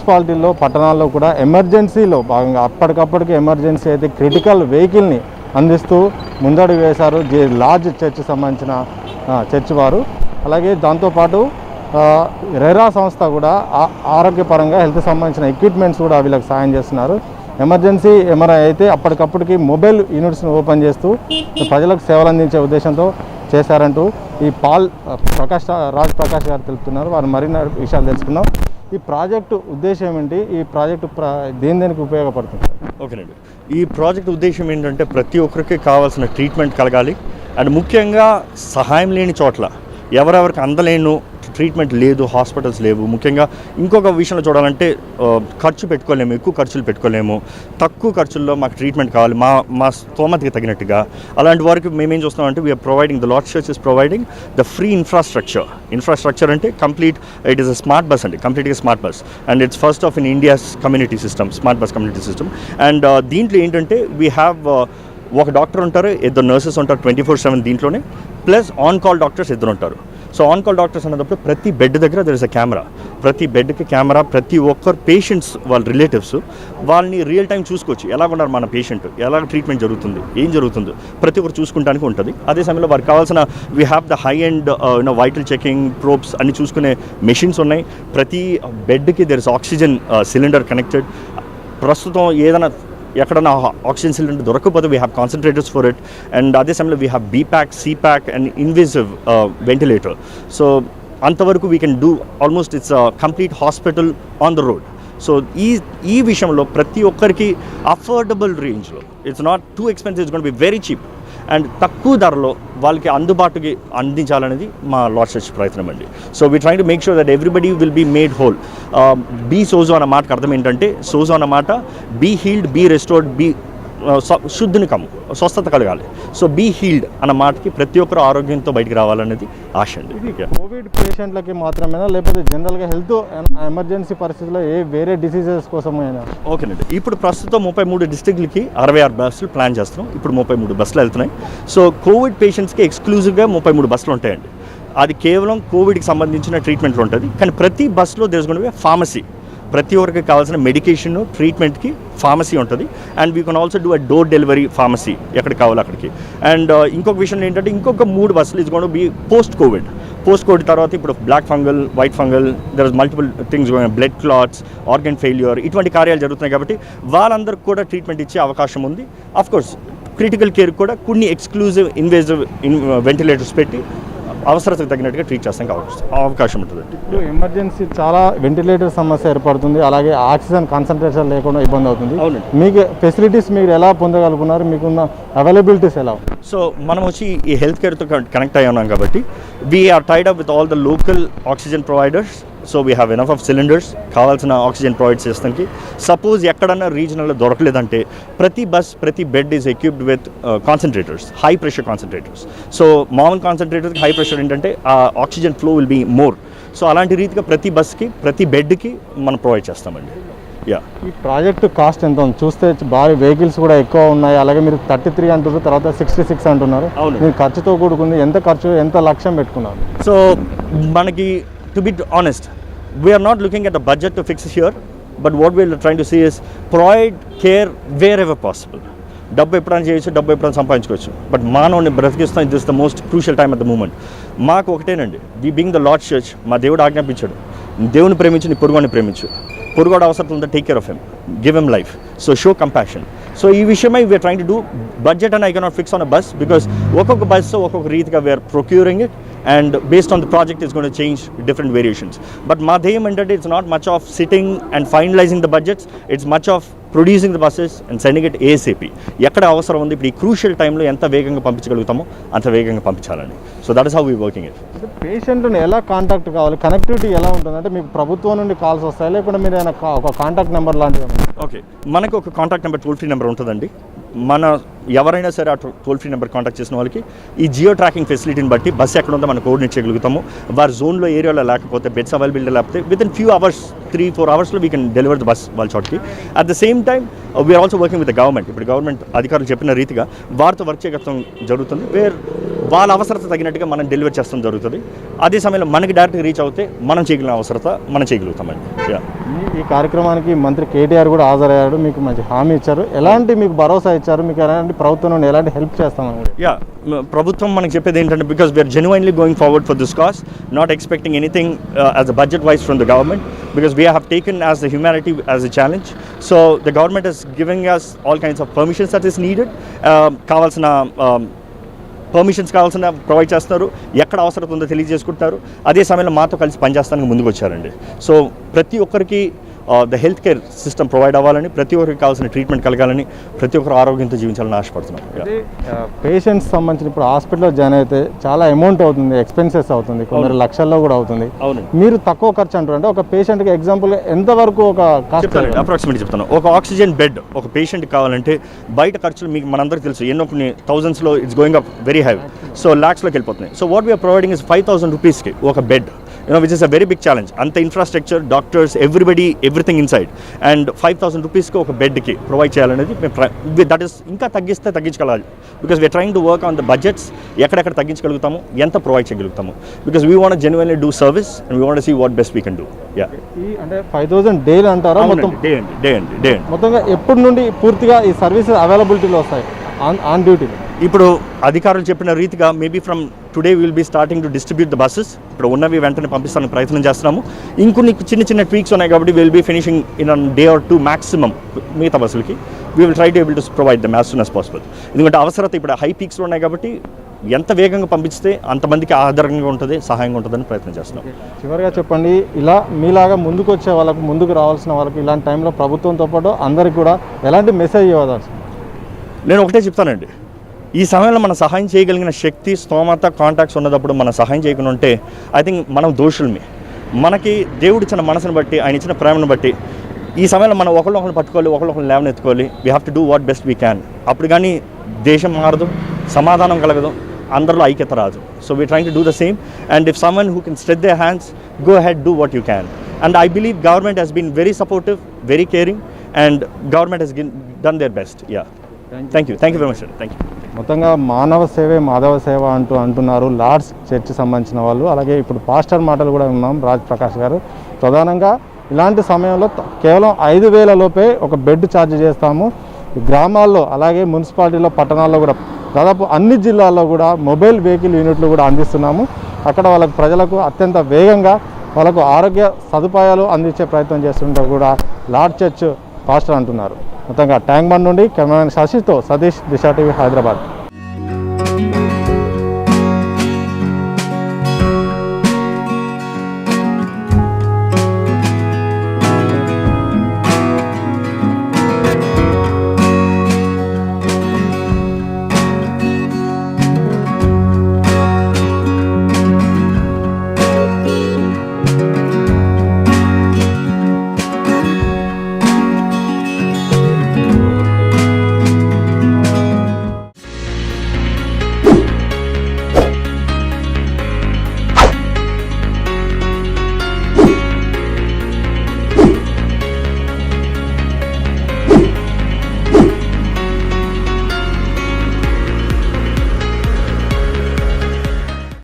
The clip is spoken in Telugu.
మున్సిపాలిటీల్లో పట్టణాల్లో కూడా ఎమర్జెన్సీలో భాగంగా అప్పటికప్పటికి ఎమర్జెన్సీ అయితే క్రిటికల్ వెహికల్ని అందిస్తూ ముందడుగు వేశారు లార్జ్ చర్చ్ సంబంధించిన చర్చ్ వారు. అలాగే దాంతోపాటు రెరా సంస్థ కూడా ఆరోగ్యపరంగా హెల్త్ సంబంధించిన ఎక్విప్మెంట్స్ కూడా వీళ్ళకి సాయం చేస్తున్నారు. ఎమర్జెన్సీ ఎంఆర్ఐ అయితే అప్పటికప్పటికి మొబైల్ యూనిట్స్ని ఓపెన్ చేస్తూ ప్రజలకు సేవలు అందించే ఉద్దేశంతో చేశారంటూ ఈ రాజ్ ప్రకాష్ గారు తెలుపుతున్నారు. వారు మరిన్ని విషయాలు తెలుసుకుందాం. ఈ ప్రాజెక్టు ఉద్దేశం ఏంటి, ఈ ప్రాజెక్టు దేనికి ఉపయోగపడుతుంది? ఓకేనండి, ఈ ప్రాజెక్ట్ ఉద్దేశం ఏంటంటే ప్రతి ఒక్కరికి కావాల్సిన ట్రీట్మెంట్ కలగాలి. అండ్ ముఖ్యంగా సహాయం లేని చోట్ల ఎవరెవరికి అందలేను ట్రీట్మెంట్ లేదు, హాస్పిటల్స్ లేవు. ముఖ్యంగా ఇంకొక విషయంలో చూడాలంటే ఖర్చు పెట్టుకోలేము, ఎక్కువ ఖర్చులు పెట్టుకోలేము, తక్కువ ఖర్చుల్లో మాకు ట్రీట్మెంట్ కావాలి మా స్తోమతకి తగినట్టుగా. అలాంటి వారికి మేమేం చూస్తున్నామంటే we are providing, the Lord church is providing the free infrastructure అంటే complete, it is a smart bus అండి, కంప్లీట్గా smart bus. And it's first of in India's community system, smart bus community system. And దీంట్లో ఏంటంటే వీ హ్యావ్ ఒక డాక్టర్ ఉంటారు, ఇద్దరు నర్సెస్ ఉంటారు 24/7 దీంట్లోనే, ప్లస్ ఆన్ కాల్ డాక్టర్స్ ఇద్దరు ఉంటారు. సో ఆన్ కాల్ డాక్టర్స్ అన్నప్పుడు ప్రతి బెడ్ దగ్గర దర్ ఇస్ అ కెమెరా, ప్రతి బెడ్కి కెమెరా, ప్రతి ఒక్కరు పేషెంట్స్ వాళ్ళ రిలేటివ్స్ వాళ్ళని రియల్ టైం చూసుకోవచ్చు, ఎలాగున్నారు మన పేషెంట్, ఎలా ట్రీట్మెంట్ జరుగుతుంది, ఏం జరుగుతుందో ప్రతి ఒక్కరు చూసుకుంటానికి ఉంటుంది. అదే సమయంలో వారికి కావాల్సిన we have the high and vital checking probes అన్ని చూసుకునే మెషిన్స్ ఉన్నాయి. ప్రతి బెడ్కి there is oxygen cylinder connected. ప్రస్తుతం ఏదైనా ఎక్కడన్నా ఆక్సిజన్ సిలిండర్ దొరకకపోతే we have concentrators for it. And అదే సమయంలో we have BiPAP, CPAP and invasive ventilator. So అంతవరకు we can do almost it's complete hospital on the road. So ఈ విషయంలో ప్రతి ఒక్కరికి అఫోర్డబుల్ రేంజ్లో, it's not too expensive, it's gonna be very cheap and తక్కువ ధరలో వాళ్ళకి అందుబాటుకి అందించాలనేది మా లార్డ్ చర్చ్ ప్రయత్నం అండి. So we trying to make sure that everybody will be made whole. Be సోజో అన్న మాటకు అర్థం ఏంటంటే, సోజో అన్న మాట be healed, be restored, be శుద్ధిని స్వస్థత కలగాలి. సో బీ హీల్డ్ అన్న మాటకి ప్రతి ఒక్కరు ఆరోగ్యంతో బయటికి రావాలనేది ఆశ అండి. కోవిడ్ పేషెంట్లకి మాత్రమేనా, లేకపోతే జనరల్గా హెల్త్ ఎమర్జెన్సీ పరిస్థితుల్లో వేరే డిసీజెస్ కోసమైనా? ఓకేనండి, ఇప్పుడు ప్రస్తుతం 33 డిస్ట్రిక్ట్లకి 66 బస్సులు ప్లాన్ చేస్తున్నాం. ఇప్పుడు 33 బస్సులు వెళ్తున్నాయి. సో కోవిడ్ పేషెంట్స్కి ఎక్స్క్లూజివ్గా 33 బస్సులు ఉంటాయండి. అది కేవలం కోవిడ్కి సంబంధించిన ట్రీట్మెంట్లు ఉంటుంది. కానీ ప్రతి బస్సులో there is going to be pharmacy, ప్రతి ఒక్కరికి కావాల్సిన మెడికేషన్ ట్రీట్మెంట్కి ఫార్మసీ ఉంటుంది. And we can also do a door delivery pharmacy ఎక్కడికి కావాలో అక్కడికి. అండ్ ఇంకొక విషయం ఏంటంటే, ఇంకొక 3 బస్సులు is going to be post covid తర్వాత ఇప్పుడు black fungal, white fungal, there is multiple things going, blood clots, organ failure, ఇటువంటి కార్యాలు జరుగుతున్నాయి. కాబట్టి వాళ్ళందరికీ కూడా ట్రీట్మెంట్ ఇచ్చే అవకాశం ఉంది. అఫ్కోర్స్ క్రిటికల్ కేర్ కూడా కొన్ని ఎక్స్క్లూజివ్ ఇన్వేజివ్ వెంటిలేటర్స్ పెట్టి అవసరతకు తగినట్టుగా ట్రీట్ చేస్తానికి అవకాశం ఉంటుంది. ఇప్పుడు ఎమర్జెన్సీ చాలా వెంటిలేటర్ సమస్య ఏర్పడుతుంది, అలాగే ఆక్సిజన్ కాన్సన్ట్రేషన్ లేకుండా ఇబ్బంది అవుతుంది. మీకు ఫెసిలిటీస్ మీరు ఎలా పొందగలుగుతున్నారు, మీకున్న అవైలబిలిటీస్ ఎలా? సో మనం వచ్చి ఈ హెల్త్ కేర్తో కనెక్ట్ అయ్యి ఉన్నాం కాబట్టి we are tied up with all the local oxygen providers. So we have enough of cylinders, కావాల్సిన ఆక్సిజన్ ప్రొవైడ్ చేస్తానికి. సపోజ్ ఎక్కడన్నా రీజనల్లో దొరకలేదంటే ప్రతి bed is equipped with concentrators, high pressure concentrators. So మామూలు కాన్సన్ట్రేటర్కి హై ప్రెషర్ ఏంటంటే ఆ oxygen flow will be more. So అలాంటి రీతిగా ప్రతి బస్కి, ప్రతి బెడ్కి మనం ప్రొవైడ్ చేస్తామండి. ఈ ప్రాజెక్టు కాస్ట్ ఎంత ఉంది? చూస్తే భారీ వెహికల్స్ కూడా ఎక్కువ ఉన్నాయి, అలాగే మీరు 33 అంటున్నారు, తర్వాత 66 అంటున్నారు. మీరు ఖర్చుతో కూడుకుంది, ఎంత లక్ష్యం పెట్టుకున్నారు? సో మనకి to be honest, we are not looking at the budget to fix here, but what we are trying to see is provide care wherever possible. డబ్బు ఎప్పుడైనా చేయొచ్చు, డబ్బు ఎప్పుడైనా సంపాదించుకోవచ్చు, బట్ మానవుని బ్రతికిస్తాం. This the most crucial time at the moment. మాకు ఒకటేనండి, we being the Lord church, మా దేవుడు ఆజ్ఞాపించాడు, దేవుని ప్రేమించి నీ పొరుగుని ప్రేమించు, పొరుగుడు అవసరం ఉంటే take care of him, give him life, so show compassion. So ఈ విషయమై we are trying to do budget and I cannot fix on a bus, because ఒక్కొక్క బస్సు ఒక్కొక్క రీతిగా we are procuring it, and based on the project is going to change different variations. But మా ధ్యేయం ఏంటంటే, it's not much of sitting and finalizing the budgets, it's much of producing the buses and sending it ASAP. ఎక్కడ అవసరం ఉంది, ఇప్పుడు ఈ క్రూషియల్ టైంలో ఎంత వేగంగా పంపించగలుగుతామో అంత వేగంగా పంపించాలని. So that is how we working it. పేషెంట్ని ఎలా కాంటాక్ట్ కావాలి, కనెక్టివిటీ ఎలా ఉంటుంది అంటే, మీకు ప్రభుత్వం నుండి కాల్స్ వస్తాయి, లేకపోతే మీరు ఒక కాంటాక్ట్ నెంబర్ లాంటివి? ఓకే, మనకు ఒక contact number, toll free number ఉంటుందండి. మన ఎవరైనా సరే ఆ టోల్ ఫ్రీ నెంబర్ కాంటాక్ట్ చేసిన వాళ్ళకి ఈ జియో ట్రాకింగ్ ఫెసిలిటీని బట్టి బస్సు ఎక్కడ ఉందో మనం కోఆర్డినేట్ చేయగలుగుతాము. వారి జోన్లో ఏరియాలో లేకపోతే, బెడ్స్ అవైలబిలిటీ లేకపోతే వితిన్ ఫ్యూ అవర్స్, 3-4 అవర్స్లో we can deliver the bus వాళ్ళ చోట్కి. At the same time we are also working with the government. ఇప్పుడు గవర్నమెంట్ అధికారులు చెప్పిన రీతిగా వారితో వర్క్ చేయడం జరుగుతుంది, వేర్ వాళ్ళ అవసరత తగినట్టుగా మనం డెలివర్ చేస్తాం జరుగుతుంది. అదే సమయంలో మనకి డైరెక్ట్గా రీచ్ అవుతే మనం చేయగలిగిన అవసరత మనం చేయగలుగుతామండి. ఈ కార్యక్రమానికి మంత్రి కేటీఆర్ కూడా హాజరయ్యాడు, మీకు మంచి హామీ ఇచ్చారు. ఎలాంటి మీకు భరోసా ఇచ్చారు, మీకు ఎలాంటి ప్రభుత్వం నుండి ఎలాంటి హెల్ప్ చేస్తామని? ప్రభుత్వం మనకు చెప్పేది ఏంటంటే, because we are genuinely going forward for this cause, not expecting anything as a budget wise from the government, because we have taken as the humanity as a challenge. So the government is giving us all kinds of permissions that is needed. కావాల్సిన పర్మిషన్స్ కావాల్సిన ప్రొవైడ్ చేస్తారు, ఎక్కడ అవసరం ఉందో తెలియజేసుకుంటారు. అదే సమయంలో మాతో కలిసి పనిచేస్తానికి ముందుకు వచ్చారండి. సో ప్రతి ఒక్కరికి the health care system provide అవ్వాలని, ప్రతి ఒక్కరికి కావాల్సిన ట్రీట్మెంట్ కలగాలని, ప్రతి ఒక్కరు ఆరోగ్యంతో జీవించాలని ఆశపడుతున్నాం. పేషెంట్స్ సంబంధించిన ఇప్పుడు హాస్పిటల్లో జాయిన్ అయితే చాలా అమౌంట్ అవుతుంది, ఎక్స్పెన్సెస్ అవుతుంది, కొందరు లక్షల్లో కూడా అవుతుంది. మీరు తక్కువ ఖర్చు అంటారు, అంటే ఒక పేషెంట్కి ఎగ్జాంపుల్ ఎంతవరకు ఒక కాస్ట్? అప్రాక్సిమేట్లీ చెప్తాను. ఒక ఆక్సిజన్ బెడ్ ఒక పేషెంట్కి కావాలంటే బయట ఖర్చులు మీకు మనందరికీ తెలుసు, ఎన్నో కొన్ని థౌజండ్స్లో it's going up very high. So ల్యాక్స్లోకి వెళ్ళిపోతున్నాయి. So what we are providing is 5,000 రూపీస్కి ఒక బెడ్, which is a very big challenge. అంత infrastructure, doctors, everybody, everything inside, and 5,000 రూపీస్కి ఒక బెడ్కి ప్రొవైడ్ చేయాలనేది దట్ ఈస్ ఇంకా తగ్గిస్తే తగ్గించగలగాలి. Because we are trying to work on the budgets, ఎక్కడెక్కడ తగ్గించగలుగుతాము, ఎంత ప్రొవైడ్ చేయగలుగుతాము. Because we want genuinely do service and we want see what best we can do. అంటే 5,000 డేలు అంటారా? డే మొత్తంగా ఎప్పటి నుండి పూర్తిగా ఈ సర్వీసెస్ అవైలబిలిటీలో వస్తాయి ఆన్ డ్యూటీలో? ఇప్పుడు అధికారులు చెప్పిన రీతిగా maybe from today will be starting to distribute the buses. ఇప్పుడు ఉన్నవి వెంటనే పంపిస్తానికి ప్రయత్నం చేస్తున్నాము. ఇంకొన్ని చిన్న ట్వీక్స్ ఉన్నాయి కాబట్టి will be finishing in an day or two maximum మిగతా బస్సులకి. We will try to able to provide them as soon as possible. ఎందుకంటే అవసరత ఇప్పుడు హై పీక్స్లో ఉన్నాయి కాబట్టి ఎంత వేగంగా పంపిస్తే అంతమందికి ఆధారంగా ఉంటుంది, సహాయంగా ఉంటుందని ప్రయత్నం చేస్తున్నాం. చివరిగా చెప్పండి, ఇలా మీలాగా ముందుకు వచ్చే వాళ్ళకు, ముందుకు రావాల్సిన వాళ్ళకి ఇలాంటి టైంలో ప్రభుత్వంతో పాటు అందరికి కూడా ఎలాంటి మెసేజ్ ఇవ్వదాల్సి? నేను ఒకటే చెప్తానండి, ఈ సమయంలో మనం సహాయం చేయగలిగిన శక్తి, స్తోమత, కాంటాక్ట్స్ ఉన్నప్పుడు మనం సహాయం చేయకుండా ఉంటే ఐ థింక్ మనం దోషులమే. మనకి దేవుడు ఇచ్చిన మనసును బట్టి, ఆయన ఇచ్చిన ప్రేమను బట్టి ఈ సమయంలో మనం ఒకళ్ళొకరిని పట్టుకోవాలి, ఒకళ్ళొకరిని లేవనెత్తుకోవాలి. We have to do what best we can. అప్పుడు కానీ దేశం మారదు, సమాధానం కలగదు, అందరిలో ఐక్యత రాదు. So we trying to do the same, and if someone who can stretch their hands, go ahead, do what you can. And I believe government has been very supportive, very caring, and government has done their best. Thank you very much. Thank you. మొత్తంగా మానవ సేవే మాధవ సేవ అంటున్నారు లార్డ్స్ చర్చ్ సంబంధించిన వాళ్ళు. అలాగే ఇప్పుడు పాస్టర్ మాటలు కూడా ఉన్నాం, రాజ్ ప్రకాష్ గారు. ప్రధానంగా ఇలాంటి సమయంలో కేవలం 5,000 లోపే ఒక బెడ్ ఛార్జ్ చేస్తాము. గ్రామాల్లో అలాగే మున్సిపాలిటీలో, పట్టణాల్లో కూడా దాదాపు అన్ని జిల్లాల్లో కూడా మొబైల్ వెహికల్ యూనిట్లు కూడా అందిస్తున్నాము. అక్కడ వాళ్ళకు ప్రజలకు అత్యంత వేగంగా వాళ్ళకు ఆరోగ్య సదుపాయాలు అందించే ప్రయత్నం చేస్తుంటారు కూడా లార్డ్ చర్చ్ పాస్టర్ అంటున్నారు. మొత్తంగా ట్యాంక్ బండ్ నుండి కెమెరామెన్ శశితో సతీష్, దిశ టీవీ, హైదరాబాద్.